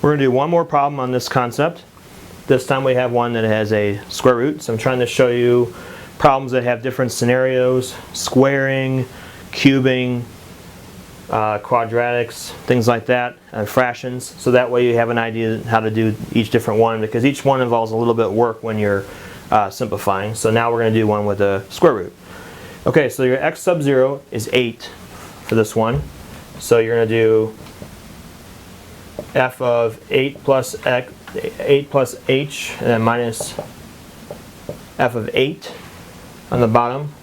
We're going to do one more problem on this concept. This time we have one that has a square root. So I'm trying to show you problems that have different scenarios, squaring, cubing, quadratics, things like that, fractions. So that way you have an idea how to do each different one, because each one involves a little bit of work when you're simplifying. So now we're going to do one with a square root. Okay, so your x sub 0 is 8 for this one. So you're going to do f of 8 plus h, and then minus f of 8 on the bottom.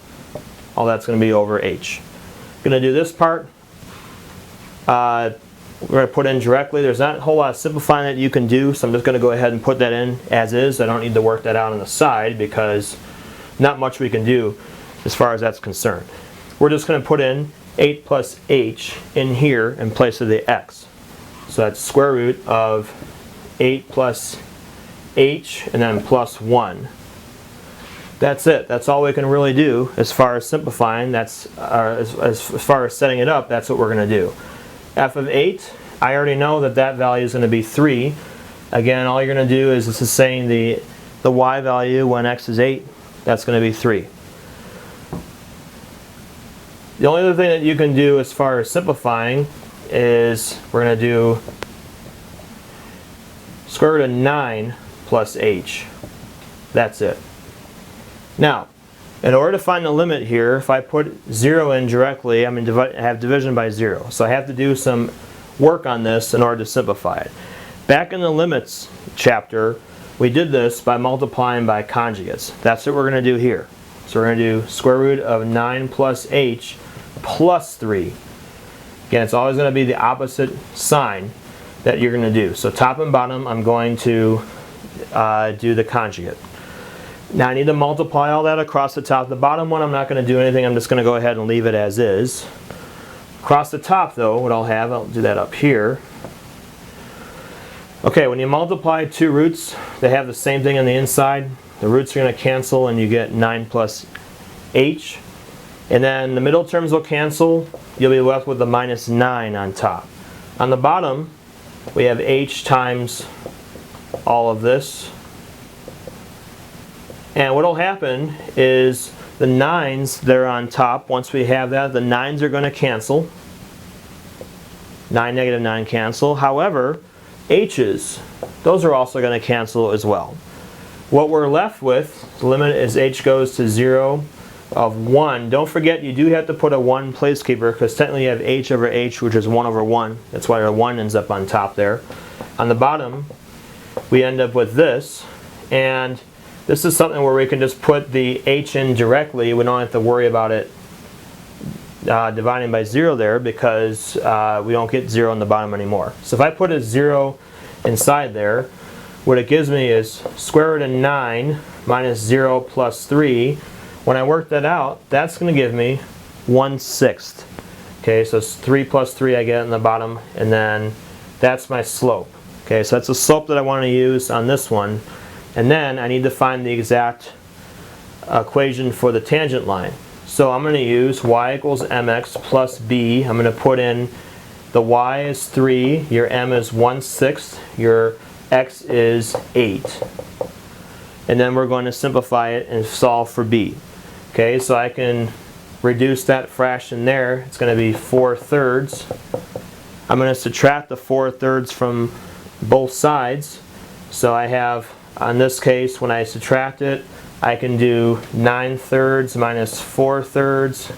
All that's going to be over h. Going to do this part. We're going to put in directly. There's not a whole lot of simplifying that you can do, so I'm just going to go ahead and put that in as is. I don't need to work that out on the side because not much we can do as far as that's concerned. We're just going to put in 8 plus h in here in place of the x. So that's square root of 8 plus h and then plus 1. That's it. That's all we can really do as far as simplifying. That's as far as setting it up, that's what we're going to do. F of 8, I already know that that value is going to be 3. Again, all you're going to do is this is saying the y value when x is 8, that's going to be 3. The only other thing that you can do as far as simplifying is we're going to do square root of 9 plus h. That's it. Now, in order to find the limit here, if I put 0 in directly, I'm going to have division by 0. So I have to do some work on this in order to simplify it. Back in the limits chapter, we did this by multiplying by conjugates. That's what we're going to do here. So we're going to do square root of 9 plus h plus 3. Again, it's always going to be the opposite sign that you're going to do. So top and bottom, I'm going to do the conjugate. Now I need to multiply all that across the top. The bottom one, I'm not going to do anything. I'm just going to go ahead and leave it as is. Across the top, though, what I'll do that up here. Okay, when you multiply two roots, they have the same thing on the inside. The roots are going to cancel and you get 9 plus h. And then the middle terms will cancel. You'll be left with the minus 9 on top. On the bottom, we have h times all of this. And what will happen is the 9s that are on top, once we have that, the 9s are going to cancel. 9, negative 9 cancel. However, h's, those are also going to cancel as well. What we're left with, the limit is h goes to 0 of 1. Don't forget you do have to put a 1 placekeeper because technically you have h over h, which is 1 over 1. That's why our 1 ends up on top there. On the bottom, we end up with this. And this is something where we can just put the h in directly. We don't have to worry about it dividing by 0 there because we don't get 0 on the bottom anymore. So if I put a 0 inside there, what it gives me is square root of 9 minus 0 plus 3. When I work that out, that's going to give me 1/6. Okay, so it's 3 plus 3 I get on the bottom, and then that's my slope. Okay, so that's the slope that I want to use on this one. And then I need to find the exact equation for the tangent line. So I'm going to use y equals mx plus b. I'm going to put in the y is 3, your m is 1/6, your x is 8. And then we're going to simplify it and solve for b. Okay, so I can reduce that fraction there. It's going to be 4/3. I'm going to subtract the 4/3 from both sides. So I have, on this case, when I subtract it, I can do 9/3 minus 4/3.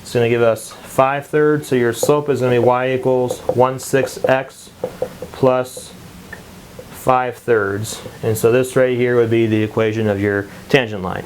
It's going to give us 5/3. So your slope is going to be y equals 1/6x plus 5/3. And so this right here would be the equation of your tangent line.